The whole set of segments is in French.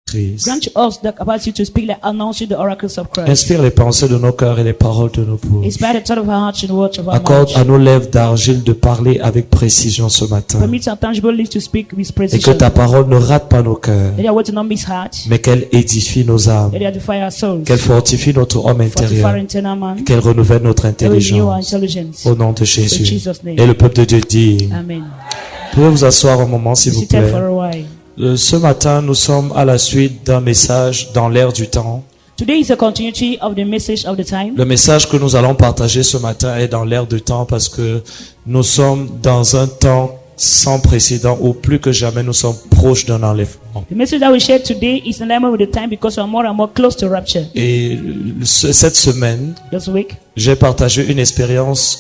Christ. Grant to us the capacity to speak like announcing the oracles of Christ. Inspire les pensées de nos cœurs et les paroles de nos bouches. Inspire the thought of our hearts and words of our Accorde à mouth. nos lèvres d'argile de parler avec précision ce matin. Permit our tangible lips to speak with Et que precision. ta parole ne rate pas nos cœurs, Let your words not miss heart. mais qu'elle édifie nos âmes, Let it edify our souls. qu'elle fortifie notre homme Fortify intérieur, our internal man. qu'elle renouvelle notre And renew our intelligence. intelligence. Au nom de In Jésus. Jesus' name. Et le peuple de Dieu dit, Amen. pouvez vous asseoir un moment s'il vous Sit there plaît. for a while. Ce matin, nous sommes à la suite d'un message dans l'ère du temps. Today is a continuity of the message of the time. Le message que nous allons partager ce matin est dans l'ère du temps parce que nous sommes dans un temps sans précédent où plus que jamais nous sommes proches d'un enlèvement. The message that we share today is in alignment with the time because we are more and more close to rapture. Et cette semaine, This week, j'ai partagé une expérience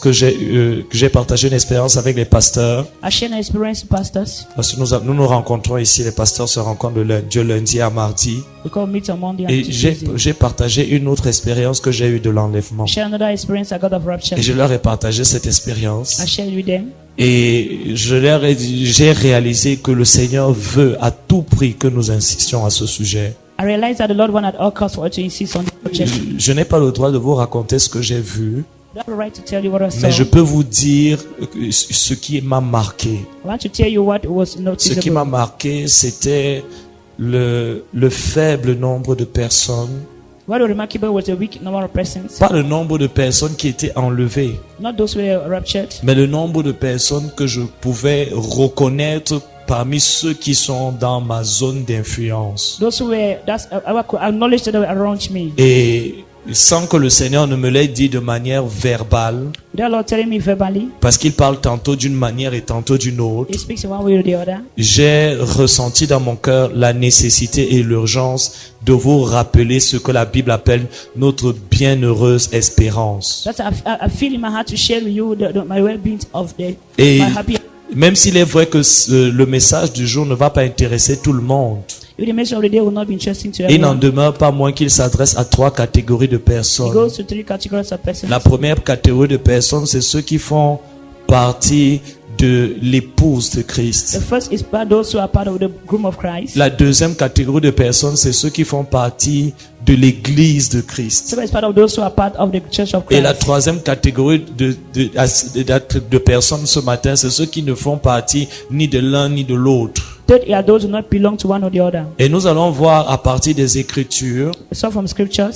avec les pasteurs. I share an experience with pastors. Parce que nous rencontrons ici, les pasteurs se rencontrent de lundi à mardi. We call meet on Monday and Et Tuesday. j'ai partagé une autre expérience que j'ai eue de l'enlèvement. Share another experience I got of rapture. Et je leur ai partagé cette expérience. I share it with them. Et j'ai réalisé que le Seigneur veut à tout prix que nous insistions à ce sujet. I realized that the Lord wanted at all costs for us to insist on the subject. Je n'ai pas le droit de vous raconter ce que j'ai vu, I have a right to tell you what I saw. mais je peux vous dire ce qui m'a marqué. I want to tell you what was Ce qui noticeable. m'a marqué, c'était le faible nombre de personnes, What was remarkable was the weak number of persons. pas le nombre de personnes qui étaient enlevées, Not those who were raptured, mais le nombre de personnes que je pouvais reconnaître parmi ceux qui sont dans ma zone d'influence. those who were, I could acknowledge that they were around me. Et sans que le Seigneur ne me l'ait dit de manière verbale, Without Lord telling me verbally, parce qu'il parle tantôt d'une manière et tantôt d'une autre, He speaks in one way or the other. j'ai ressenti dans mon cœur la nécessité et l'urgence de vous rappeler ce que la Bible appelle notre bienheureuse espérance. That's I feel in my heart to share with you my well-being of Et my happy. même s'il est vrai que le message du jour ne va pas intéresser tout le monde, If the message of the day will not be interesting to il n'en everyone, demeure pas moins qu'il s'adresse à 3 catégories de it personnes. goes to 3 categories of persons. La première catégorie de personnes, c'est ceux qui font partie de l'épouse de The Christ. first is those who are part of the groom of Christ. La deuxième catégorie de personnes, c'est ceux qui font partie de l'église de Christ. Second is part of those who are part of the church of Et la Christ. troisième catégorie de personnes ce matin, c'est ceux qui ne font partie ni de l'un ni de l'autre. Third are those who not belong to one or the other. Et nous allons voir à partir des Écritures So from scriptures,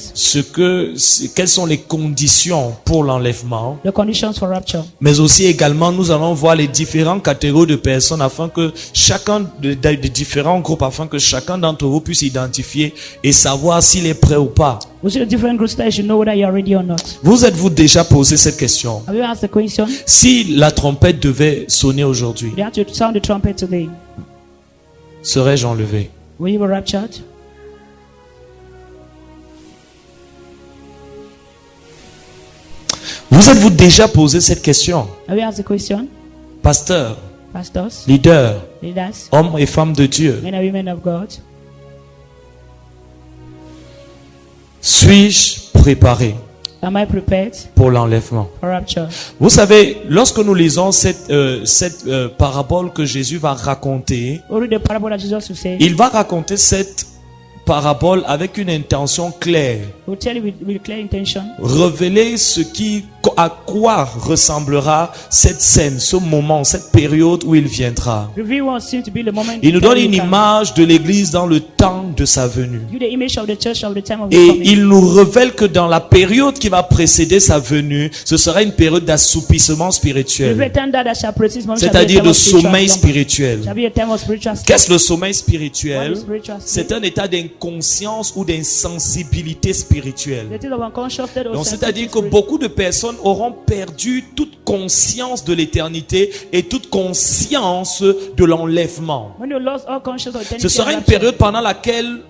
quelles sont les conditions pour l'enlèvement, the conditions for rapture. mais aussi également nous allons voir les différentes catégories de personnes afin que chacun des différents groupes, afin que chacun d'entre vous puisse identifier et savoir s'il est prêt ou pas. We see the different groups that you should know whether you are ready or not. Vous êtes-vous déjà posé cette question? Have you asked the question? Si la trompette devait sonner aujourd'hui, You have to sound the trumpet today. serais-je enlevé? Will you be raptured? Vous êtes-vous déjà posé cette question? Have you asked the question? Pasteur, Pastors, leader, leaders, hommes et femmes de Dieu, men and women of God. suis-je préparé Am I prepared pour l'enlèvement? for rapture? Vous savez, lorsque nous lisons cette parabole que Jésus va raconter, Or read the parable that Jesus will say. il va raconter cette parabole avec une intention claire. He will tell you with clear intention. Révéler à quoi ressemblera cette scène, ce moment, cette période où il viendra. Reveal what seems to be the moment. Il nous donne that une you can. image de l'église dans le temps de sa venue. Give the image of the church of the time of the Et coming. il nous révèle que dans la période qui va précéder sa venue, ce sera une période d'assoupissement Reveal spirituel, time that shall precede moment shall be a c'est-à-dire time de of spiritual sommeil slumber. spirituel. Shall be a time of spiritual sleep. Qu'est-ce le sommeil What spirituel? is spiritual sleep? C'est un état d'inconscience ou d'insensibilité spirituelle. The state of unconscious state of Donc, c'est-à-dire sensitive que spirit. beaucoup de personnes auront perdu toute conscience de l'éternité et toute conscience de l'enlèvement. When you lost all conscious of eternity Ce sera and une rapture, période pendant laquelle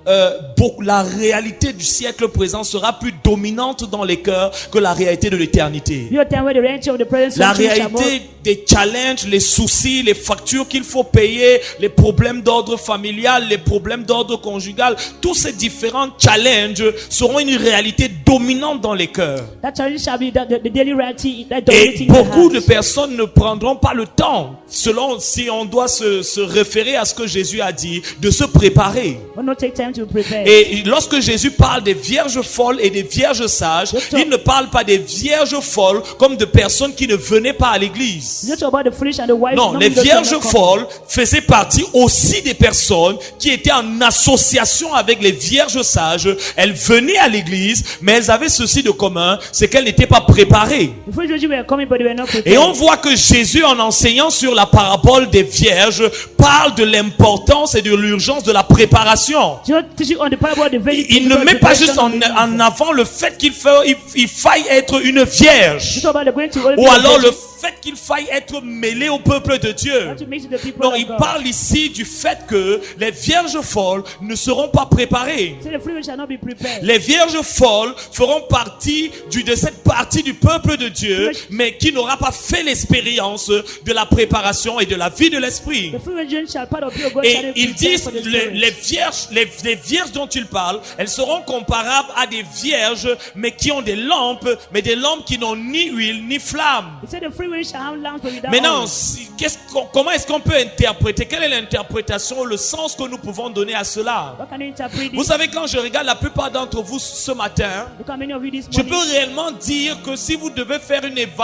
la réalité du siècle présent sera plus dominante dans les cœurs que la réalité de l'éternité. be a time where the reality of the present La century shall réalité des challenges, les soucis, les factures qu'il faut payer, les problèmes d'ordre familial, les problèmes d'ordre conjugal, tous ces différents challenges seront une réalité dominante dominante dans les cœurs. That challenge shall be the daily reality that Et dominating the beaucoup de hearts. personnes ne prendront pas le temps, selon si on doit se référer à ce que Jésus a dit, de se préparer. Will not take time to prepare. Et lorsque Jésus parle des vierges folles et des vierges sages, il ne parle pas des vierges folles comme de personnes qui ne venaient pas à l'église. Not about the foolish and the wise. Non, les vierges folles faisaient partie aussi des personnes qui étaient en association avec les vierges sages. Elles venaient à l'église, mais elles avaient ceci de commun, c'est qu'elles n'étaient pas préparées. The foolish virgins were coming, but they were not prepared. Et on voit que Jésus, en enseignant sur la parabole des vierges, parle de l'importance et de l'urgence de la préparation. Jesus teaching on the parable of the virgin. Il ne met pas juste en avant le fait qu'il faille être une vierge, It's about the going to only ou be a alors le virgin, fait qu'il faille être mêlé au peuple de Dieu. not to mix with the people Non, of il God. parle ici du fait que les vierges folles ne seront pas préparées. Say the foolish shall not be prepared. Les vierges folles feront partie de cette partie du peuple de Dieu, mais qui n'aura pas fait l'expérience de la préparation et de la vie de l'esprit. The foolish virgin shall part of you, God Et shall not ils prepare disent, for the les vierges dont il parle, elles seront comparables à des vierges, mais qui ont des lampes, mais des lampes qui n'ont ni huile ni flamme. He said the free will shall have lamps, but without Maintenant, oil. comment est-ce qu'on peut interpréter? Quelle est l'interprétation, le sens que nous pouvons donner à cela? What can you interpret Vous this? savez, quand je regarde la plupart d'entre vous ce matin, Look how many of you this je morning. peux réellement dire que si vous devez faire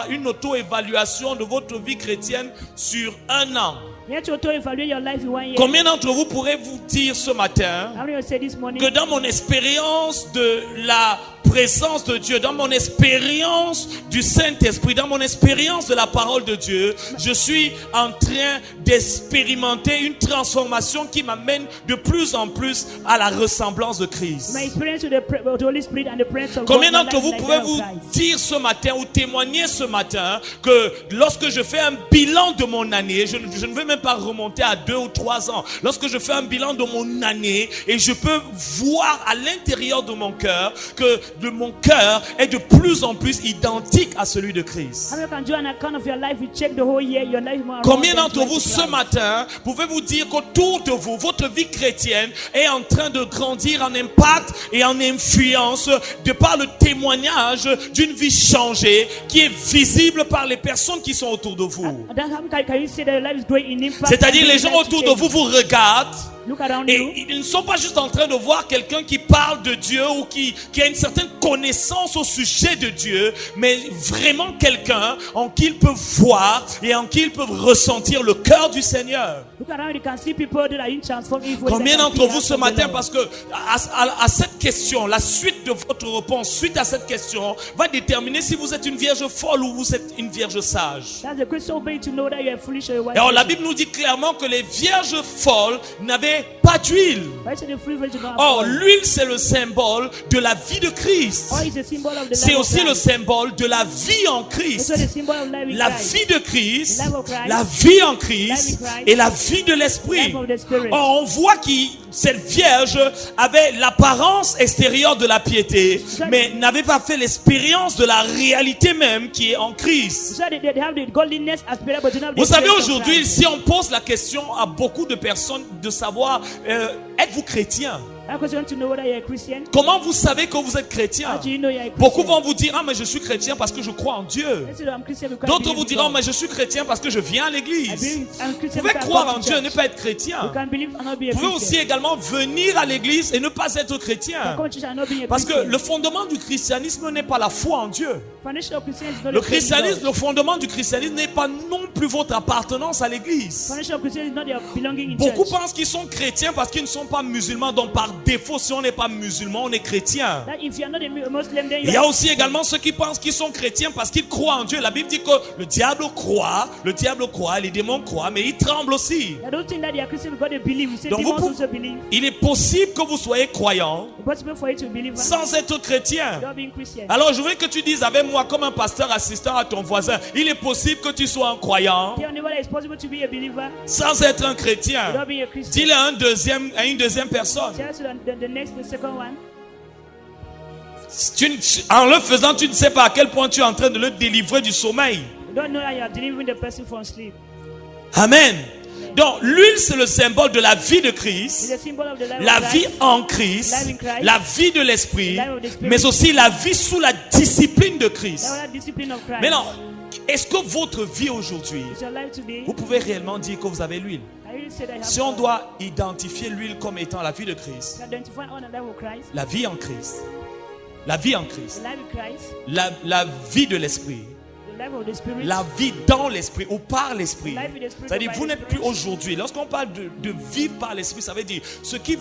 une auto-évaluation de votre vie chrétienne sur un an, You have to auto-evaluate your life in 1 year. combien d'entre vous pourrez vous dire ce matin How many of you say this morning? que dans mon expérience de la présence de Dieu, dans mon expérience du Saint-Esprit, dans mon expérience de la parole de Dieu, je suis en train d'expérimenter une transformation qui m'amène de plus en plus à la ressemblance de Christ? My experience with the Holy Spirit and the presence of Combien God, my d'entre life vous is like pouvez that of vous Christ. dire ce matin ou témoigner ce matin que lorsque je fais un bilan de mon année, je ne veux même pas remonter à 2 ou 3 ans, lorsque je fais un bilan de mon année et je peux voir à l'intérieur de mon cœur que mon cœur est de plus en plus identique à celui de Christ? How many can do an account of your life? You check the whole year, your life more. Combien d'entre vous ce matin pouvez-vous dire qu'autour de vous, votre vie chrétienne est en train de grandir en impact et en influence de par le témoignage d'une vie changée qui est visible par les personnes qui sont autour de vous? Can you say that your life is growing in impact? C'est-à-dire and les your gens life autour de change? vous vous regardent Look around et you. ils ne sont pas juste en train de voir quelqu'un qui parle de Dieu ou qui a une certaine connaissance au sujet de Dieu, mais vraiment quelqu'un en qui ils peuvent voir et en qui ils peuvent ressentir le cœur du Seigneur. Look around, you can see people that are in transform. Combien d'entre vous ce matin, parce que à cette question, la suite de votre réponse, suite à cette question, va déterminer si vous êtes une vierge folle ou vous êtes une vierge sage. That's the question obey to know that you are foolish or you are wise. Alors la Bible nous dit clairement que les vierges folles n'avaient pas d'huile. Why should the free virgin not have Or, oil? l'huile, c'est le symbole de la vie de Christ. Oil is a symbol of the C'est life of aussi le Christ. symbole de la vie en It's Christ. also the symbol of life in La Christ. vie de Christ, The life of Christ, la vie en life Christ in Christ, et la vie de l'Esprit. life of the Spirit. Or, on voit que cette vierge avait l'apparence extérieure de la piété, mais n'avait pas fait l'expérience de la réalité même qui est en Christ. So they have the godliness aspect, but you don't have the Vous savez, experience of aujourd'hui, Christ. si on pose la question à beaucoup de personnes de savoir, êtes-vous chrétien? I also want to know whether you're a Christian. Comment vous savez que vous êtes chrétien? How do you know you're a Christian? Beaucoup vont vous dire, ah mais je suis chrétien parce que je crois en Dieu. Let's say that I'm Christian because I D'autres believe vous in diront, God. mais je suis chrétien parce que je viens à I l'église. believe I'm Vous Christian pouvez because I croire come en to Dieu et church. ne pas être You chrétien. can believe and not be a Vous pouvez aussi Christian. également venir à l'église et ne pas être You can chrétien. come to church and not be a Parce que Christian. le fondement du christianisme n'est pas la foi en Dieu. Foundation of Christianity is not Le a faith in christianisme, God. le fondement du christianisme n'est pas non plus votre appartenance à l'église. Foundation of Christianity is not your belonging in Beaucoup church. pensent qu'ils sont chrétiens parce qu'ils ne sont pas musulmans. Donc par défaut, si on n'est pas musulman, on est chrétien. That if you are not a Muslim, then Il you y a are aussi également ceux qui pensent qu'ils sont chrétiens parce qu'ils croient en Dieu. La Bible dit que le diable croit, les démons croient, mais ils tremblent aussi. I don't think that they are Christian because they believe. We say Donc, demons vous- also believe. Il est possible que vous soyez croyant It's possible for you to believe sans être chrétien. without being Christian. Alors je veux que tu dises avec moi comme un pasteur assistant à ton voisin, il est possible que tu sois un croyant Tell me whether it's possible to be a believer sans être un chrétien. without being a Christian. Dis-le à une deuxième personne. Tell us the second one. En le faisant, tu ne sais pas à quel point tu es en train de le délivrer du sommeil. You don't know that you are delivering the person from sleep. Amen. Donc, l'huile, c'est le symbole de la vie de It's Christ, a symbol of the life la of vie Christ. en Christ, Life in Christ. la vie de l'esprit, Life of the Spirit. mais aussi la vie sous la discipline de Christ. That was the discipline of Christ. Maintenant, est-ce que votre vie aujourd'hui, It's your life today. vous pouvez réellement dire que vous avez l'huile? I really say that I have Si on God. doit identifier l'huile comme étant la vie de Christ, To identify on the life of Christ, la vie en Christ, la vie en Christ, the life of Christ, la vie de l'esprit, the life of the Spirit, la vie dans l'esprit ou par l'esprit. Life in the Spirit C'est-à-dire, or by vous the n'êtes plus Spirit. aujourd'hui. Lorsqu'on parle de vivre par l'esprit, ça veut dire ce qui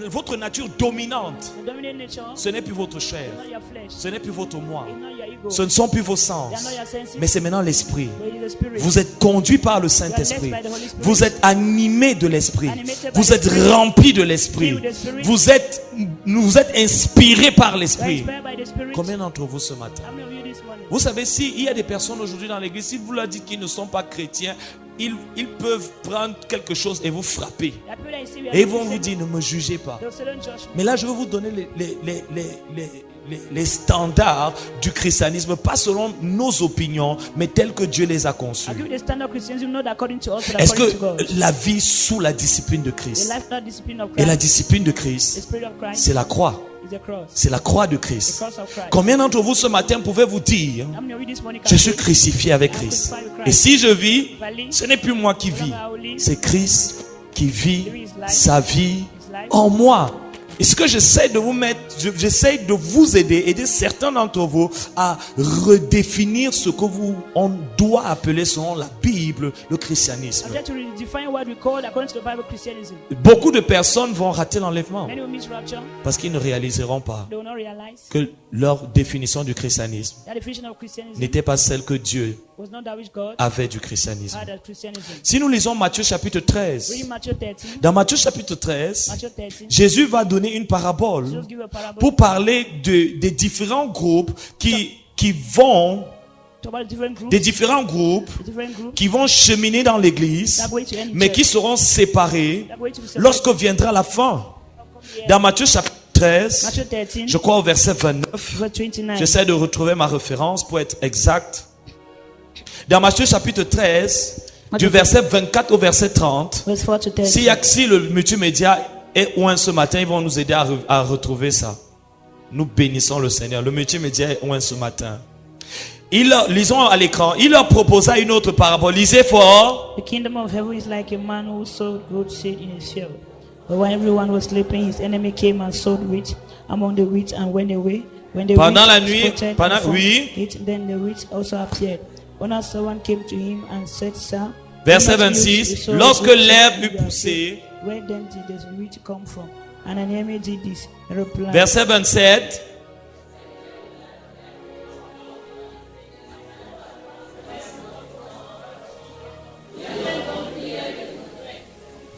votre nature dominante, the dominant nature, ce n'est plus votre chair, not your flesh, ce n'est plus votre moi, it's not your ego, ce ne sont plus vos they are sens, not your senses, mais c'est maintenant l'esprit. but it's the Spirit. Vous êtes conduit par le Saint-Esprit. Vous êtes animé de l'Esprit. Vous êtes rempli de l'Esprit. Vous êtes inspiré par You are l'Esprit. inspired by the Spirit. Combien d'entre vous ce matin? How many of you this morning? Vous savez, s'il y a des personnes aujourd'hui dans l'église, si vous leur dites qu'ils ne sont pas chrétiens, ils peuvent prendre quelque chose et vous frapper. There are people that you see, we are Et ils vont vous Christians, dire, ne me jugez pas. they'll say, don't judge me. Mais là, je vais vous donner les standards du christianisme, pas selon nos opinions, mais tels que Dieu les a conçus. I'll give you the standard Christianism, not according to us, but Est-ce according to que God. la vie sous la discipline de The Christ life, not discipline of et la Christ, discipline de the Christ, Spirit of Christ c'est la croix. is the cross. C'est la croix de The Christ. cross of Christ. Combien d'entre vous ce matin pouvaient vous dire, How many of you this morning can je suis say, crucifié avec Christ. Et si je vis, ce n'est plus moi qui vis, c'est Christ qui vit sa vie en moi. Et ce que j'essaie de vous mettre, j'essaie de vous aider certains d'entre vous à redéfinir ce que on doit appeler selon la Bible le christianisme. I'm trying to redefine what we call, according to the Bible, Christianism. Beaucoup de personnes vont rater l'enlèvement Many will miss rapture. parce qu'ils ne réaliseront pas They will not realize que leur définition du christianisme that the definition of Christianism n'était pas celle que Dieu was not that which God avait du christianisme. had as Christianism. Si nous lisons Matthieu chapitre 13, Reading Matthew 13, dans Matthieu chapitre 13, Matthew 13, Jésus va donner une parabole Jesus give a parable pour parler des différents groupes qui vont, to about different groups, des différents groupes different groups qui vont cheminer dans l'église, that are going to end mais church, qui seront séparés that are going to be separated. lorsque viendra la fin. Dans Matthieu chapitre 13, Matthew 13, je crois au verset 29, verse 29. j'essaie de retrouver ma référence pour être exact. Dans Matthieu chapitre 13, du verset 24 au verset 30, Verse 4 to 30. si le multimédia est loin ce matin, ils vont nous aider à retrouver ça. Nous bénissons le Seigneur. Le multimédia est loin ce matin. Lisons à l'écran. Il leur proposa une autre parabole. Lisez fort. The kingdom of heaven is like a man who sowed good seed in his field. But when everyone was sleeping, his enemy came and sowed wheat among the wheat and went away. When the Pendant wheat la nuit, sprouted pendant- and formed oui. it, then the wheat also appeared. When a servant came to him and said, Sir, Verset do not use 26. the soil Lorsque which l'herbe you eut have poussé. sown. Where then did the wheat come from? And an enemy did this. He replied, Verset 27.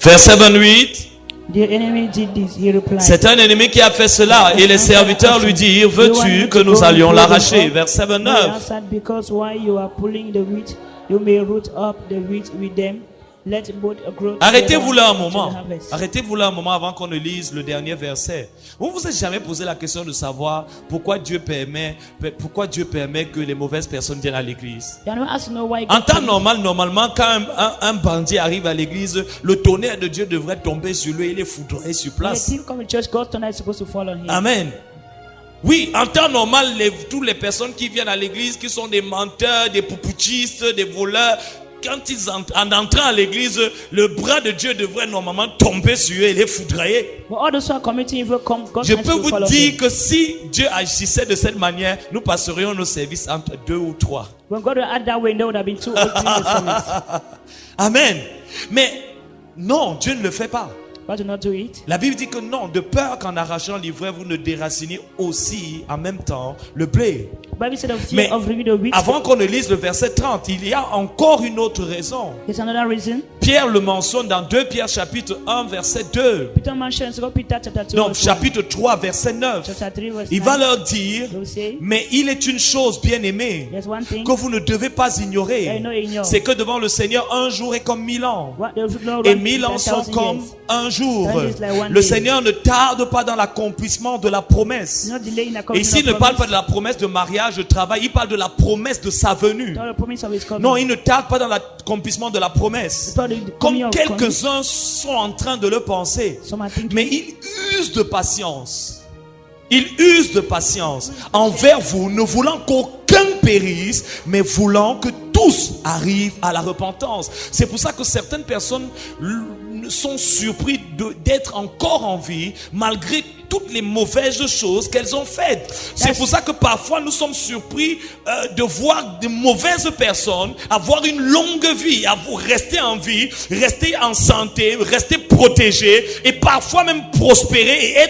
Verset 28. The enemy did this. He replied, C'est un ennemi qui a fait cela. Et les serviteurs lui dirent, veux-tu que nous allions l'arracher? Verset He 29. answered, because while you are pulling the wheat, you may root up the wheat with them. Let both grow Arrêtez-vous là un together to moment. the harvest. Arrêtez-vous là un moment avant qu'on ne lise le dernier verset. Vous vous êtes jamais posé la question de savoir pourquoi Dieu permet que les mauvaises personnes viennent à l'église. You know, as you know why En God temps normal, normalement, quand un bandit arrive à l'église, le tonnerre de Dieu devrait tomber sur lui et il est foudroyé sur when a place. thief come to church, God's thunder is supposed to fall on him. Amen. Oui, en temps normal, toutes les personnes qui viennent à l'église, qui sont des menteurs, des poupouchistes, des voleurs, quand ils en entrant à l'église, le bras de Dieu devrait normalement tomber sur eux et les foudroyer. But all those who are committing evil come, God's Je hands peux will vous fall on dire him. que si Dieu agissait de cette manière, nous passerions nos services entre 2 ou 3. When God would act that way, there would have been 2 or 3 in the service. Amen. Mais non, Dieu ne le fait pas. But do not do it. La Bible dit que non, de peur qu'en arrachant l'ivraie, vous ne déracinez aussi en même temps le blé. The Bible said of fear Mais of removing the wheat. avant qu'on ne lise le verset 30, il y a encore une autre raison. There's another reason. Pierre le mentionne dans 2 Pierre chapitre 1 verset 2. Peter mentions, go Peter chapter 2. Donc verse 1. chapitre 3 verset 9. Chapter 3 verse Il 9. va leur dire, He will say, mais il est une chose bien aimée there's one thing que vous ne devez pas ignorer. I know ignore. C'est que devant le Seigneur, un jour est comme 1000 ans. What the Lord Et wants 1000 ans is sont 1,000 comme years. un jour. That is like one Le day. Seigneur ne tarde pas dans l'accomplissement de la promesse. Not delay in Et accomplishment ici, il ne of parle pas promise. de la promesse de mariage, de travail, il parle de la promesse de sa venue. Not the promise of his coming. Non, il ne tarde pas dans l'accomplissement de la promesse. It's not the Comme coming of promise. quelques-uns sont en train de le penser. Some are thinking. Mais il use de patience. Il use de patience envers vous, ne voulant qu'aucun périsse, mais voulant que tous arrivent à la repentance. C'est pour ça que certaines personnes sont surpris d'être encore en vie malgré toutes les mauvaises choses qu'elles ont faites. C'est pour ça que parfois nous sommes surpris de voir de mauvaises personnes avoir une longue vie, rester en vie, rester en santé, rester protégés et parfois même prospérer et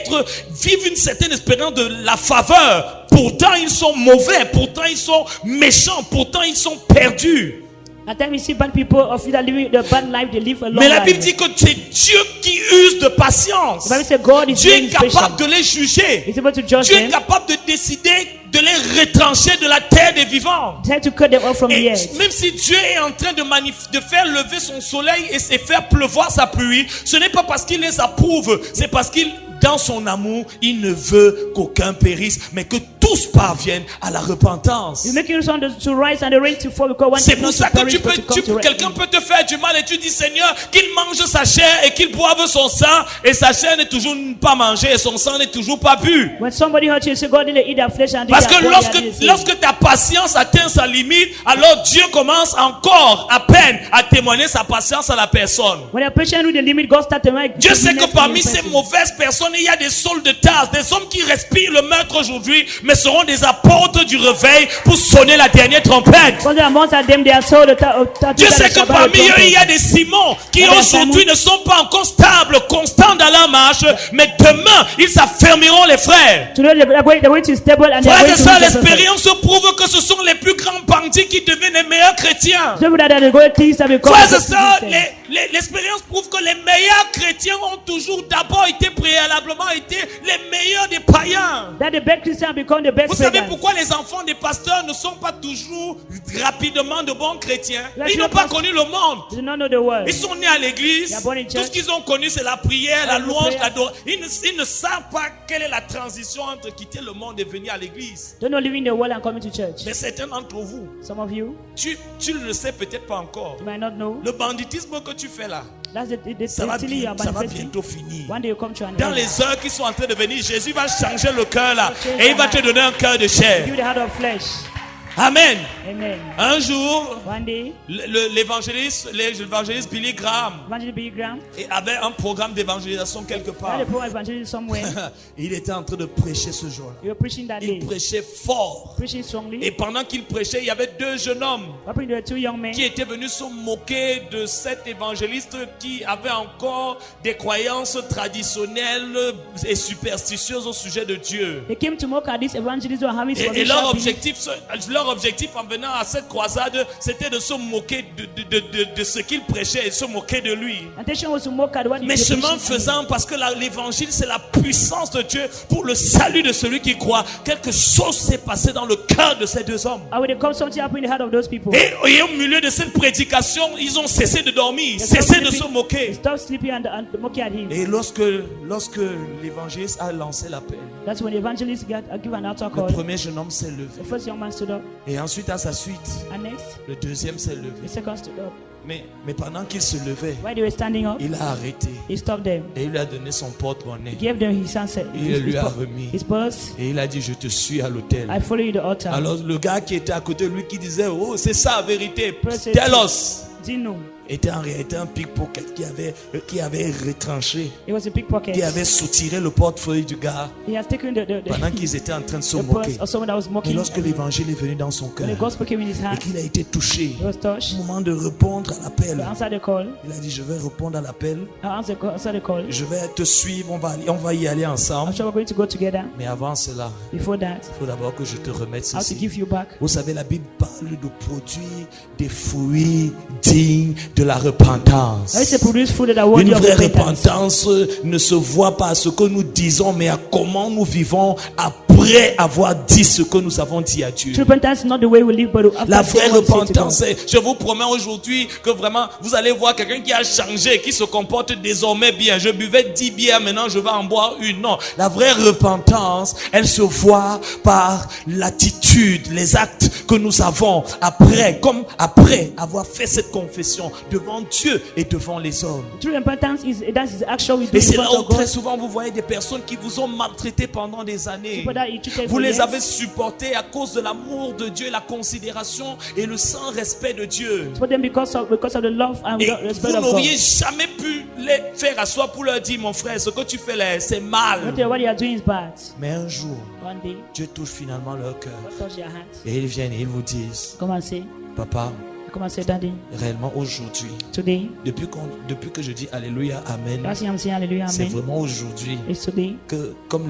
vivre une certaine espérance de la faveur. Pourtant ils sont mauvais, pourtant ils sont méchants, pourtant ils sont perdus. At times we see bad people of that living the bad life, they live a long Mais la Bible life. dit que c'est Dieu qui use de patience. The Bible says God is Dieu very est capable patient. de les juger. He's able to judge Dieu est them. capable de décider de les retrancher de la terre des vivants. Try to cut them off from the Et earth. même si Dieu est en train de faire lever son soleil et faire pleuvoir sa pluie, ce n'est pas parce qu'il les approuve, c'est parce qu'il, dans son amour, il ne veut qu'aucun périsse, mais que tous parviennent à la repentance. You make your sun to rise and the rain to fall because one C'est is pour not ça to que perish, quelqu'un peut te faire du mal et tu dis Seigneur qu'il mange sa chair et qu'il boive son sang et sa chair n'est toujours pas mangée et son sang n'est toujours pas bu. When somebody hurts you, you say God didn't eat their flesh and Parce drink que their body and they lorsque ta patience atteint sa limite, alors Dieu commence encore à peine à témoigner sa patience à la personne. When a patient with the limit, God starts to make. Dieu sait que parmi ces mauvaises personnes, il y a des saules de tasse, des hommes qui respirent le meurtre aujourd'hui, mais seront des apôtres du réveil pour sonner la dernière trompette. Because amongst them, they are so Dieu sait que parmi eux, il y a des Simons qui aujourd'hui ne sont pas encore stables, constants dans la marche, mais demain, ils s'affermiront les frères. To know they're going to stable and they're Frères going et to sœurs, reach the l'expérience prouve que ce sont les plus grands bandits qui deviennent les meilleurs chrétiens. so that they go things that become Frères et sœurs, l'expérience prouve que les meilleurs chrétiens ont toujours d'abord été préalablement été les meilleurs des païens. that the best Christians become the best Vous savez pagans. pourquoi les enfants des pasteurs ne sont pas toujours rapidement de bons chrétiens? Là, Ils tu n'ont as pas pas- connu le monde. They do not know the word. Ils sont nés à l'église. They are born in Tout church. ce qu'ils ont connu, c'est la prière, la The louange, prayer. l'adoration. Ils ne savent pas quelle est la transition entre quitter le monde et venir à l'église. Don't know living the world and coming to church. Mais certains d'entre vous, Some of you, tu ne le sais peut-être pas encore. you might not know. Le banditisme que tu fais là, That's the ça va, destiny you are ça va manifesting. bientôt finir. One day you come to an Dans end. les heures qui sont en train de venir, Jésus va changer le cœur là et il va te donner un cœur de chair. Give you the heart of flesh. Amen. Amen. Un jour, One day, l'évangéliste Billy Graham Evangelist Billy Graham avait un programme d'évangélisation quelque part. had a poor evangelist somewhere. Il était en train de prêcher ce jour-là. You were preaching that day. Il prêchait fort. Preaching strongly. Et pendant qu'il prêchait, il y avait deux jeunes hommes What happened to the two young men? qui étaient venus se moquer de cet évangéliste qui avait encore des croyances traditionnelles et superstitieuses au sujet de Dieu. They came to mock at this evangelist who are having Et leur spiritual belief. objectif en venant à cette croisade, c'était de se moquer de ce qu'il prêchait et se moquer de lui. Intention was to mock at what he Mais was chemin preaching. faisant, parce que l'évangile c'est la puissance de Dieu pour le salut de celui qui croit, quelque chose s'est passé dans le cœur de ces deux hommes. And when they come, something happened in the heart of those people. Et au milieu de cette prédication, ils ont cessé de dormir, They cessé stopped de se sleeping- moquer. they stopped sleeping and mocking at him. Et lorsque l'évangéliste a lancé l'appel, That's when the evangelist give an altar le call. premier jeune homme s'est levé. The first young man stood up, Et ensuite, à sa suite, and next, le deuxième s'est levé. the second stood up. Mais pendant qu'il se levait, While they were standing up, il a arrêté he stopped them. et il lui a donné son He porte-monnaie. gave them his answer, Il lui a remis. his purse. Et il a dit, je te suis à l'hôtel. I follow you to the altar. Alors le gars qui était à côté de lui qui disait, oh c'est ça la vérité, Press it. tell us, Didn't know. était en réalité un pickpocket qui avait retranché, It was a pickpocket. qui avait soutiré le portefeuille du gars He has taken pendant qu'ils étaient en train de se the moquer. purse of someone that was Et mocking. lorsque l'évangile est venu dans son cœur When the gospel came in his et hand, qu'il a été touché, he was touched. au moment de répondre à l'appel, To answer the call, il a dit, je vais répondre à l'appel, answer the call. je vais te suivre, on va y aller ensemble. I'm sure we're going to go together. Mais avant cela, Before that, il faut d'abord que je te remette I have to ceci. give you back. Vous savez, la Bible parle de produire des fruits dignes de la repentance. I used to produce fruit that are worthy Une of vraie repentance. repentance ne se voit pas à ce que nous disons, mais à comment nous vivons après après avoir dit ce que nous avons dit à Dieu. True repentance is not the way we live, but after La vraie saying what we say to God. repentance, c'est, je vous promets aujourd'hui que vraiment, vous allez voir quelqu'un qui a changé, qui se comporte désormais bien. Je buvais 10 bières, maintenant je vais en boire une. Non, la vraie repentance, elle se voit par l'attitude, les actes que nous avons après, comme après avoir fait cette confession devant Dieu et devant les hommes. True repentance is that is the action we do Et in c'est là front où of God. très souvent vous voyez des personnes qui vous ont maltraité pendant des années. People that you treated Vous for les years. avez supportés à cause de l'amour de Dieu, la considération et le sans respect de Dieu. For them because of the love and Et the respect vous of God. n'auriez jamais pu les faire asseoir pour leur dire, mon frère, ce que tu fais là, c'est Not mal. tell what you are doing is bad. Mais un jour, One day, Dieu touche finalement leur cœur. God touch your hands. Et ils viennent et ils vous disent, Come and say, papa, Daddy, réellement aujourd'hui, today. depuis que je dis Alléluia, Amen, That's why I'm saying hallelujah, c'est amen. vraiment aujourd'hui It's today. que, comme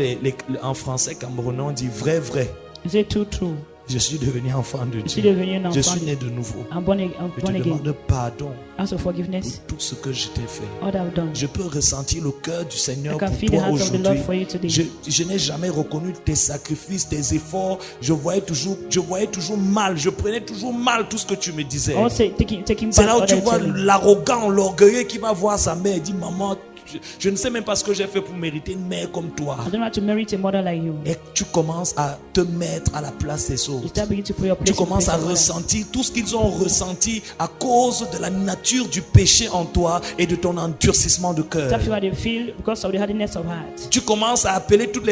en français camerounais, on dit vrai, vrai. Is it true? Je suis devenu enfant de Je suis Dieu. devenu un Je enfant. suis né de nouveau. I'm born Je te again. demande pardon Ask for pour forgiveness. tout ce que je t'ai fait. All that I've done. Je peux ressentir le cœur du Seigneur I can pour feel the toi heart of the Lord aujourd'hui. for you today. Je n'ai jamais reconnu tes sacrifices, tes efforts. Je voyais toujours mal. Je prenais toujours mal tout ce que tu me disais. Also taking C'est back là où what tu I vois tell you. l'arrogant, l'orgueilleux qui va voir sa mère et dit, maman, je ne sais même pas ce que j'ai fait pour mériter une mère comme toi. I don't have to merit a mother like you. Et tu commences à te mettre à la place des You autres. start beginning to put your Tu place in commences place à of others. ressentir tout ce qu'ils ont ressenti à cause de la nature du péché en toi et de ton endurcissement de cœur. Start feel what they feel because of the hardness of heart. Tu commences à appeler toutes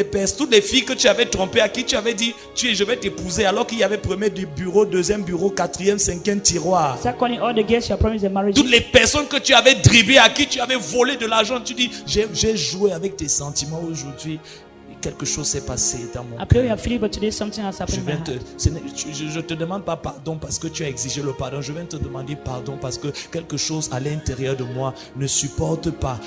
les filles que tu avais trompées, à qui tu avais dit, je vais t'épouser, alors qu'il y avait premier du bureau, deuxième bureau, quatrième, cinquième tiroir. Start calling all the girls you have promised a marriage. Toutes les personnes que tu avais dribblées, à qui tu avais volé de l'argent, tu dis, j'ai joué avec tes sentiments aujourd'hui. Quelque chose s'est passé dans mon I pray you cœur. are feeling, but today something has Je happened in my viens heart. je te demande pas pardon parce que tu as exigé le pardon. Je viens te demander pardon parce que quelque chose à l'intérieur de moi ne supporte pas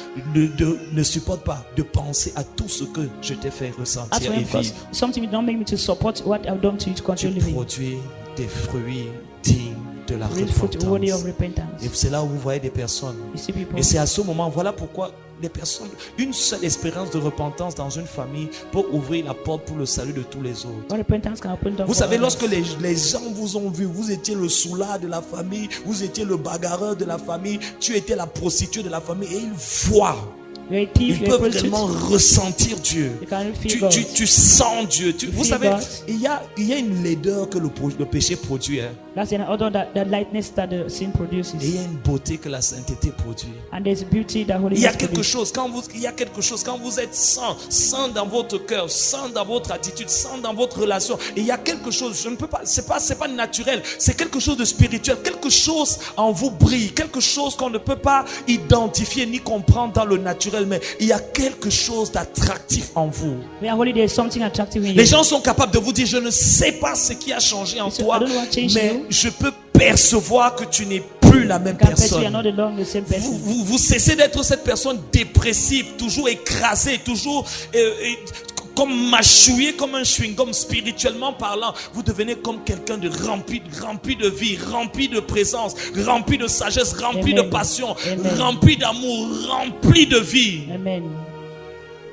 de penser à tout ce que je t'ai fait As ressentir for et him, because vivre. something don't make me to support what I've done to you to Tu continue living. produis des fruits dignes de la Real fruit worthy of repentance. repentance. Et c'est là où vous voyez des personnes. You see people. Et c'est à ce moment, voilà pourquoi les personnes, une seule expérience de repentance dans une famille peut ouvrir la porte pour le salut de tous les autres. What repentance can open door Vous for savez, others. lorsque les gens vous ont vu, vous étiez le soulard de la famille, vous étiez le bagarreur de la famille, tu étais la prostituée de la famille, et ils voient. You're a thief, Ils you're a peuvent prostitute. réellement ressentir Dieu. You can feel God. Tu sens Dieu. Vous feel savez, God. il y a une laideur que le péché produit. Hein. That's an order that lightness that the sin produces. Et il y a une beauté que la sainteté produit. And there's beauty that Il y a holiness quelque produces. chose quand vous êtes saint dans votre cœur, saint dans votre attitude, saint dans votre relation. Et il y a quelque chose, je ne peux pas, c'est pas naturel, c'est quelque chose de spirituel, quelque chose en vous brille, quelque chose qu'on ne peut pas identifier ni comprendre dans le naturel, mais il y a quelque chose d'attractif en vous. We are holy, there's something attractive in you. Les gens sont capables de vous dire, je ne sais pas ce qui a changé en They say, toi, I don't know what changed mais you. je peux percevoir que tu n'es plus la même You can perceive you are personne. not alone, the same person. Vous cessez d'être cette personne dépressive, toujours écrasée, toujours comme mâchouillé, comme un chewing-gum spirituellement parlant. Vous devenez comme quelqu'un de rempli de vie, rempli de présence, rempli de sagesse, rempli Amen. de passion, Amen. rempli d'amour, rempli de vie. Amen.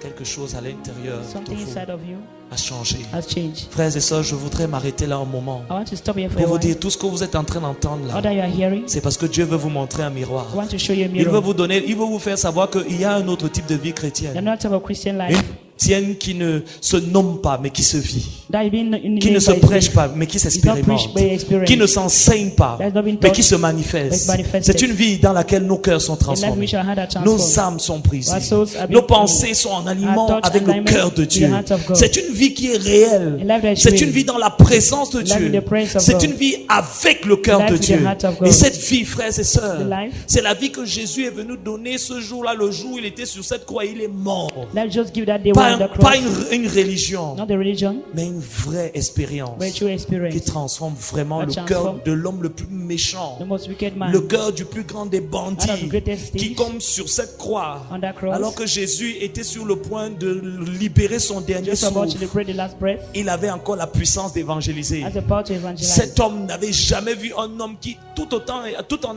Quelque chose à l'intérieur de Something vous inside of you a changé. has changed. Frères et sœurs, je voudrais m'arrêter là un moment I want to stop here for pour a vous while. dire tout ce que vous êtes en train d'entendre All là. that you are hearing, C'est parce que Dieu veut vous montrer un miroir. I want to show you a Il veut mirror. il veut vous faire savoir qu'il y a un autre type de vie You're chrétienne. not type of Christian Une life. chrétienne qui ne se nomme pas, mais qui se vit. That is being in Qui ne se prêche pas, mais qui s'expérimente. preached by experience. Qui ne s'enseigne pas, That has not been mais taught, qui se manifeste. but manifested. C'est une vie dans laquelle nos cœurs sont A life transformés. which our heart are Nos transformed. âmes sont brisées. Our souls are Nos being pensées sont en alignement Our thoughts avec le alignment cœur de with the Dieu. heart of God. C'est une vie qui est réelle. A life that is C'est real. une vie dans la présence de life in Dieu. the presence of C'est God. une vie avec le cœur A life de with the Dieu. heart of God. Et cette vie, frères et sœurs, The life. c'est la vie que Jésus est venu donner ce jour-là, le jour où il était sur cette croix. Il est mort. Let's just give that day Pas, one on the pas cross. une religion, Not the religion, mais une vraie expérience but a true qui experience. transforme vraiment That le transform cœur de l'homme le plus méchant, The most wicked man le cœur du plus grand des Out of bandits, the greatest qui thieves. comme sur cette croix, On that cross. alors que Jésus était sur le point de libérer son dernier Just about to souffle, liberate the last breath, il avait encore la puissance d'évangéliser. as a power to evangelize. Cet homme n'avait jamais vu un homme qui, tout en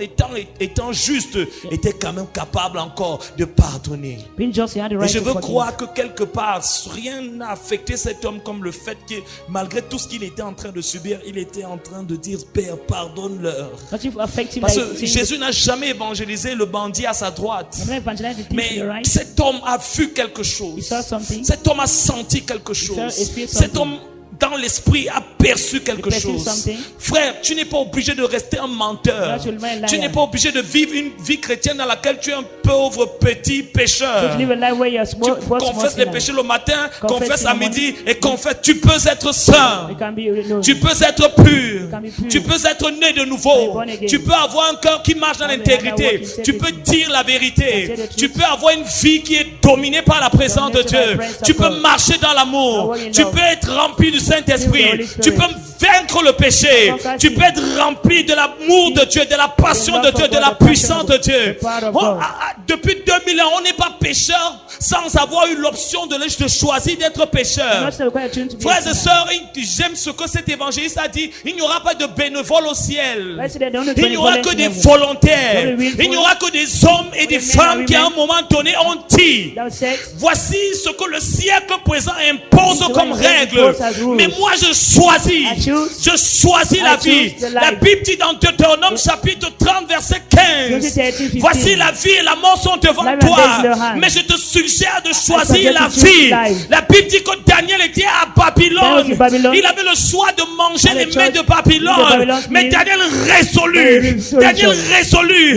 étant juste, était quand même capable encore de pardonner. Being just, he had the Et right je to veux forgive. croire que quelque part, part, rien n'a affecté cet homme comme le fait que malgré tout ce qu'il était en train de subir, il était en train de dire, Père, pardonne-leur. Parce que Jésus n'a jamais évangélisé le bandit à sa droite. Mais cet homme a vu quelque chose. Cet homme a senti quelque chose. Cet homme dans l'esprit a perçu quelque chose. Frère, tu n'es pas obligé de rester un menteur. Tu n'es pas obligé de vivre une vie chrétienne dans laquelle tu es un pauvre petit pécheur. Tu confesses les péchés le matin, confesses à midi et confesses. Tu peux être saint. Tu peux être pur. Tu peux être né de nouveau. Tu peux avoir un cœur qui marche dans l'intégrité. Tu peux dire la vérité. Tu peux avoir une vie qui est dominée par la présence de Dieu. Tu peux marcher dans l'amour. Tu peux être rempli du Saint-Esprit. Tu peux vaincre le péché. Tu peux être rempli de l'amour de Dieu, de la passion de Dieu, de la puissance de Dieu. Depuis 2000 ans, on n'est pas pécheur sans avoir eu l'option de choisir d'être pécheur. Frères et sœurs, j'aime ce que cet évangéliste a dit. Il n'y aura pas de bénévoles au ciel. Il n'y aura que des volontaires. Il n'y aura que des hommes et des femmes qui à un moment donné ont dit, voici ce que le siècle présent impose comme règle. Mais moi je choisis la vie. La Bible dit dans Deutéronome chapitre 30 verset 15, voici la vie et la mort sont devant toi, mais je te suggère de choisir la vie. La Bible dit que Daniel était à Babylone. Il avait le choix de manger les mets de Babylone, mais Daniel résolut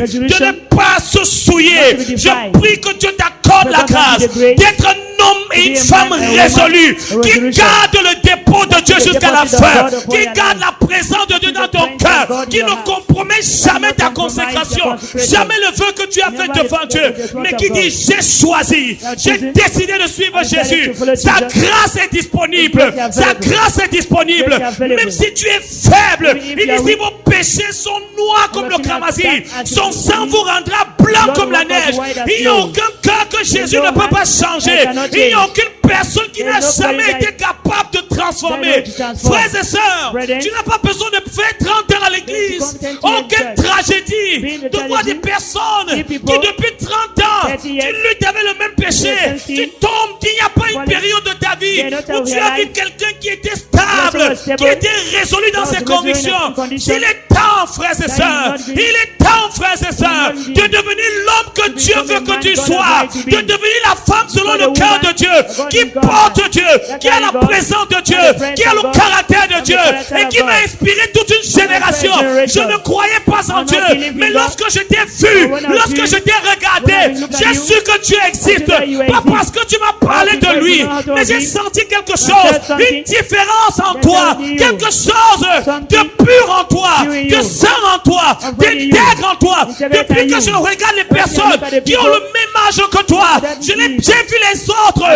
de ne pas se souiller. Je prie que Dieu t'accorde la grâce d'être un homme et une femme résolue qui garde le dépôt de Dieu jusqu'à la fin, qui garde la présence de Dieu dans ton cœur, qui ne compromet jamais ta consécration, jamais le vœu que tu as fait devant Dieu, mais qui dit j'ai choisi, j'ai décidé de suivre Jésus. Sa grâce est disponible, sa grâce est disponible. Même si tu es faible, il dit si vos péchés sont noirs comme le cramoisi, son sang vous rendra blanc comme la neige. Il n'y a aucun cœur que Jésus ne peut pas changer. Il n'y a aucune personne qui n'a jamais été capable de transformer. Frères et sœurs, tu n'as pas besoin de faire 30 ans à l'église. Aucune tragédie de voir des personnes qui depuis 30 ans, tu luttes avec le même péché. Tu tombes, qu'il n'y a pas une période de ta vie où tu as vu quelqu'un qui était stable, qui était résolu dans ses convictions. Il est temps, frères et sœurs, il est temps, frères et sœurs, de devenir l'homme que Dieu veut que tu sois, de devenir la femme selon le cœur de Dieu, qui porte Dieu, qui a la présence de Dieu, qui a le caractère de Dieu et qui va inspirer toute une génération. Je ne croyais pas en Dieu, mais lorsque je t'ai vu, lorsque je t'ai regardé, j'ai su que Dieu existe. Pas parce que tu m'as parlé de lui, mais j'ai senti quelque chose, une différence en toi, quelque chose de pur en toi, de saint en toi, d'intègre en toi. Depuis que je regarde les personnes qui ont le même âge que toi, j'ai vu les autres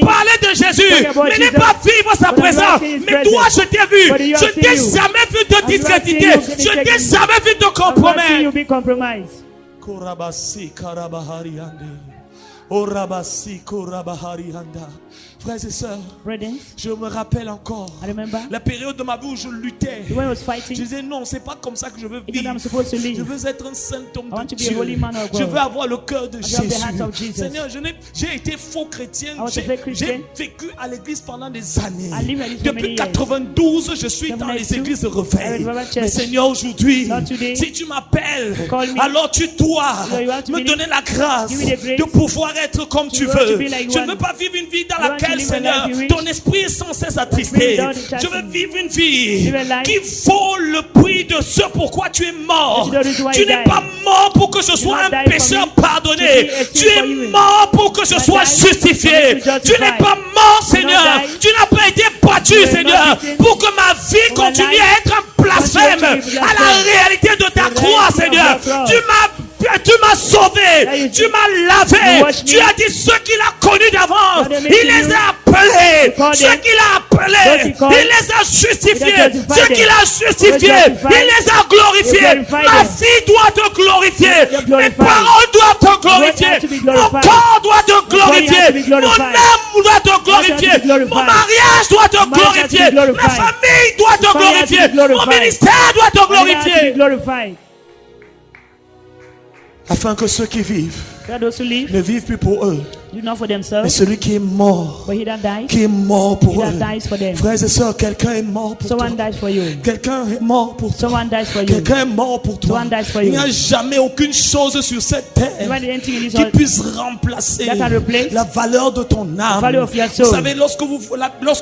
parler de Jésus, mais ne pas vivre sa présence. Mais toi, je t'ai vu, je t'ai jamais vu te discréditer, je t'ai jamais vu te compromettre. Korabasi karabahariande. Orabasi korabaharianda. Frères et sœurs, je me rappelle encore la période de ma vie où je luttais. Je disais non, c'est pas comme ça que je veux vivre. Je veux être un saint homme de Dieu. Je veux avoir le cœur de Jésus. Seigneur, j'ai été faux chrétien. J'ai vécu à l'église pendant des années. Depuis 92, je suis dans les églises de réveil. Mais Seigneur, aujourd'hui, si tu m'appelles, alors tu dois me donner la grâce de pouvoir être comme tu veux. Je ne veux pas vivre une vie dans laquelle, Seigneur, ton esprit est sans cesse attristé. Je veux vivre une vie qui vaut le prix de ce pourquoi tu es mort. Tu n'es pas mort pour que je sois un pécheur pardonné. Tu es mort pour que je sois justifié. Tu n'es pas mort, Seigneur. Tu n'as pas été battu, Seigneur, pour que ma vie continue à être un blasphème à la réalité de ta croix, Seigneur. Tu m'as sauvé, tu m'as lavé, tu as dit ceux qu'il a connus d'avance, il les a appelés, ceux qu'il a appelés, il les a justifiés, ceux qu'il a justifiés, il les a glorifiés. Ma vie doit te glorifier, mes paroles doivent te glorifier, mon corps doit te glorifier, mon âme doit te glorifier, mon mariage doit te glorifier, ma famille doit te glorifier, mon ministère doit te glorifier. Afin que ceux qui vivent ne vivent plus pour eux, Do not for mais themselves, celui qui est mort, but he that dies, qui est mort pour he eux. that dies for them. Frères et sœurs, quelqu'un est mort pour toi. Someone dies for you. Quelqu'un est mort pour toi. Someone dies for you. Quelqu'un est mort pour toi. Someone dies for Il you. n'y a jamais aucune chose sur cette terre Never did anything in this qui world puisse remplacer that can replace la valeur de ton âme. value of your Vous soul. savez, lorsque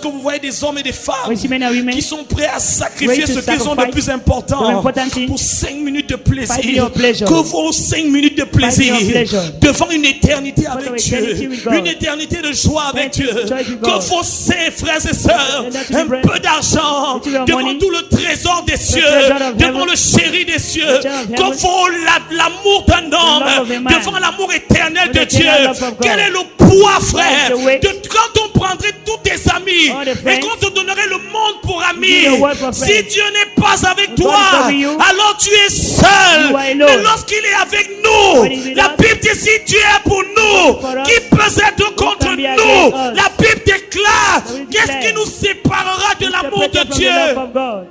vous voyez des hommes et des femmes We see men and women qui sont prêts à sacrifier ready to ce qu'ils ont de sacrifice plus the important important thing pour 5 minutes de 5 plaisir, minutes of pleasure. que vos 5 minutes de plaisir minutes of pleasure. devant une éternité For avec the Dieu, eternity with God. une éternité de joie avec Eternity Dieu, of joy with que God. vos saints frères et sœurs, And that to un be bread. peu d'argent Little of devant money. tout le trésor des cieux, treasure of devant heaven. le chéri des cieux, treasure of que heaven. vos l'amour d'un love of homme a man. devant l'amour éternel With de the Dieu. eternal love of God. Quel est le poids, frère, What is the weight? quand on prendrait tous tes amis All the et friends. qu'on te donnerait le monde pour ami, Give the world for si friends. Dieu n'est pas avec God toi, is over you. alors tu es seul. You are alone. Mais lorsqu'il est avec nous, When he's with la us, Bible dit si Dieu est pour nous, for us, qui peut être contre can be nous? against us? La Bible déclare, The Bible qu'est-ce declares, qui nous séparera de l'amour de Separated from Dieu? the love of God.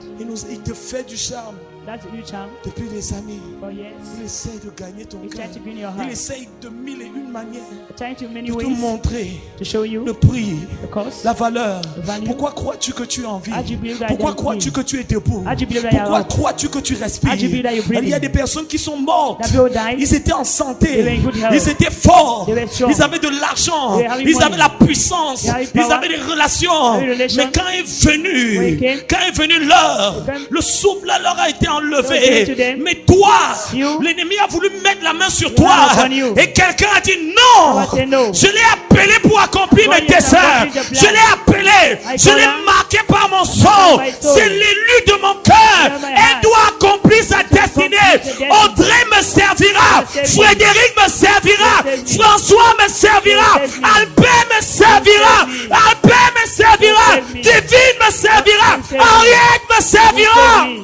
Il te fait du charme That's a new charm depuis des années. for years. Il essaie de gagner ton He's cœur. trying to gain your Il heart. essaie de mille et une manières Trying to many de te ways montrer to show you le prix, the cost. la valeur. The value. Pourquoi crois-tu que tu es en vie? How do you believe that Pourquoi you crois-tu breathe? que tu es debout? How do you believe that you are Pourquoi up? crois-tu que tu respires? How do you believe that you're breathing? Il y a des personnes qui sont mortes. That people died. Ils étaient en santé. They were in good health. Ils étaient forts. They were strong. Ils avaient de l'argent. They were having Ils money. avaient la puissance. They had Ils power. avaient des relations. They had relations. Mais quand est venu, When it came, quand est venu l'heure, it came, le souffle leur a été it was enlevé. given to them. Mais toi, You, l'ennemi a voulu mettre la main sur you toi. have upon you. Et quelqu'un a dit non. God said no. Je l'ai appelé pour accomplir God mes has desseins. accomplished the plan. Je l'ai appelé. I Je call l'ai her. marqué par mon sang. my soul. C'est l'élu de mon cœur. Under my Elle heart. doit accomplir sa destinée. accomplish the destiny. Audrey me servira. Will serve me. Frédéric me servira. Will serve me. François me servira. Will serve me. Albert me servira. Will serve me. Albert me servira. Will serve me. Divine me servira. Will serve me. Henriette me servira. Will serve me.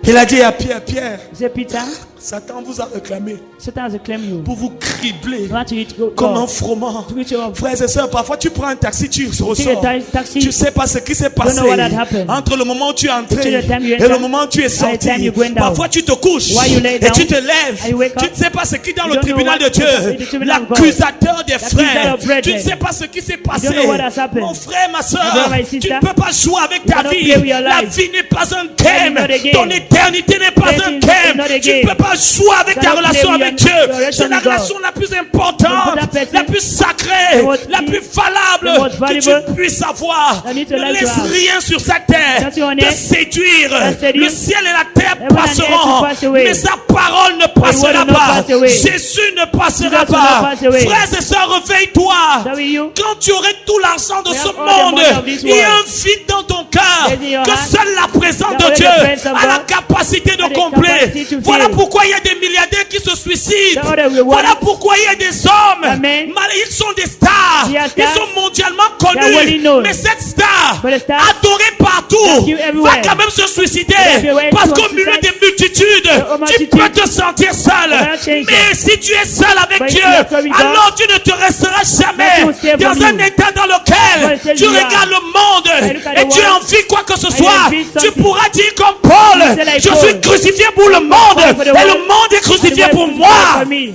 Il a dit à Pierre, Pierre, He said, Peter, Satan vous a réclamé Satan has claimed you. pour vous cribler You want to eat go, comme un God. froment. To eat your Frères et sœurs, parfois tu prends un taxi, tu take ressors. a taxi. Tu sais pas ce qui s'est passé know what had happened. entre le moment où tu es entré Until the time you et enter, le moment où tu es and the sorti. time you went down. Parfois tu te couches While you lay et down, tu te lèves. and you wake Tu up, ne sais pas ce qui est dans you le don't know tribunal de what- Dieu, in the tribunal of God. l'accusateur des L'accusateur frères. of brethren. Tu ne sais pas ce qui s'est passé. don't know what has happened. Mon frère, ma soeur, My brother, my tu sister, ne peux pas jouer avec you ta cannot vie. play with your La life. vie n'est pas un Life game. is not a game. Ton éternité n'est pas Death un is game. not a Tu ne game. peux pas jouer avec You ta cannot relation play with avec your Dieu. relation C'est la with God. relation la plus The importante, important person, la plus sacrée, the most la plus the valable most que valuable tu puisses avoir. that need to Ne like to laisse have. rien sur sa terre Nothing on te earth séduire. that seduce. Le ciel et la terre Heaven and earth passeront, will pass away. mais sa parole ne passera will not pas. pass away. Jésus ne passera Jesus will pas. not pass away. Frères et sœurs, réveille-toi. Shall we you? Quand tu aurais tout l'argent de We ce have all the monde, money of this il y a world. un vide dans ton cœur There's in your que heart. seule la présence That de only the Dieu presence of a la God capacité de has the combler. capacity to Voilà fill. pourquoi il y a des milliardaires qui se suicident. The other reward. Voilà pourquoi il y a des hommes. Amen. Ils sont des stars. They are Ils stars. sont mondialement They are connus. well known. Mais cette star, But the star adorée partout, that you va everywhere. quand même se suicider. Everywhere Parce to qu'au milieu suicide. des multitudes, The tu multitude peux te sentir seul. cannot change Mais si tu es seul avec But if Dieu, you are with God, alors tu ne te resteras jamais nothing will stay dans from un you. état dans lequel But tu you are. regardes le monde I look at et the tu world. envies quoi que ce I soit. envy Tu something. pourras dire comme Paul, You say like je Paul. suis crucifié pour le monde for the et world. le monde est crucifié And the pour world is moi. for me.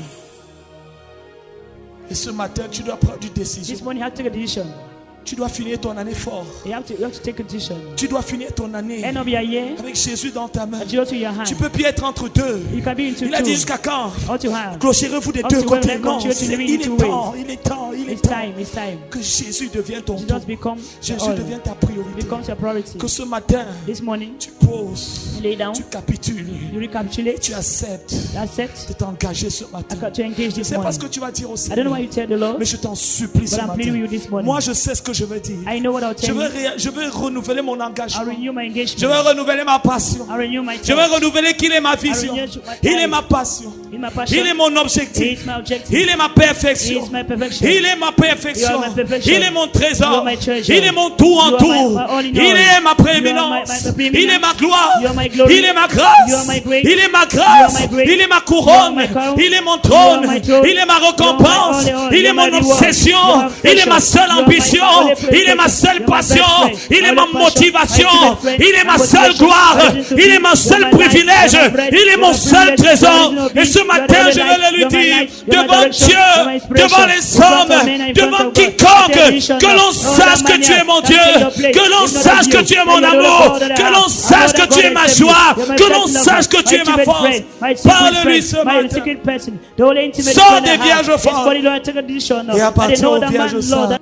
Et ce matin, tu dois prendre une décision. This morning you have to take a decision. Tu dois finir ton année fort. You have to take a decision. Tu dois finir ton année End of your year, avec Jésus dans ta main. a Jesus to your hand. Tu peux plus être entre deux. You can be into Il a dit two. jusqu'à quand? All to have. Clochez-vous des Up deux to when côtés. they Non, continue to live in il two est temps, il est temps, il est It's temps time, it's time. que Jésus devienne ton tout. Jesus become Jésus all. devient ta priorité. Becomes your priority. Que ce matin, This morning, tu poses, you lay down, tu capitules, you recapitulate, tu acceptes that's it. de t'engager ce matin. I got to engage Je ne this sais pas ce morning. que tu vas dire au I don't know Seigneur, what you tell the Lord, mais je t'en supplie ce but I'm pleading with matin. you this morning. Moi, je sais ce que je veux dire. I know what I'll tell you. Je veux renouveler mon I'll engagement. renew my Je engagement. veux renouveler ma passion. I'll renew my Je veux trust. renouveler qu'il est ma vision. renew my Il est life. ma passion. He's my passion. Il est mon He objectif. is my objective. Il est ma He perfection. is my perfection. Il est ma perfection. You are my perfection. Il est mon You trésor. are my treasure. Il est mon tout en You are tout. my all in Il all. est ma You prééminence. are my preeminence. Il est ma gloire. You are my glory. Il est ma You grâce. are my grace. Il est ma You are grâce. my grace. Il est ma You are couronne. my crown. Il est mon You are trône. my throne. Il est ma You are récompense. my all in all. Il You est are mon my reward. obsession. You are Il est ma affection. seule You are my ambition. only Il est ma place. seule You are my passion. best friend. Il est My ma only passion. motivation. My ultimate friend. Il est ma My seule motivation. gloire. My reason to Il est be. mon You seul are my life. privilège. You are my bread. Il est You mon are my seul privilege. trésor. You are my Et ce peace. matin, You are je my vais life. le You are my dire life. You are my devant direction. You are my Dieu, inspiration. devant les In front hommes, of men and in front devant of God. quiconque, Attention que now. l'on Oh, sache that que tu es man, mon that's Dieu, your place. que l'on It's not sache of que you. tu es And mon you know the amour, power that I que have. l'on I sache know que that tu God es ma has saved me. joie, You're my que best l'on lover, sache que my tu es ma intimate force. friend, my secret Parle-lui friend, ce my matin. secret person, the only intimate Sors friend des I have. vierges Yes, folles God, Lord, take a decision now. et And they appartiens know aux that vierges man, Lord, saintes.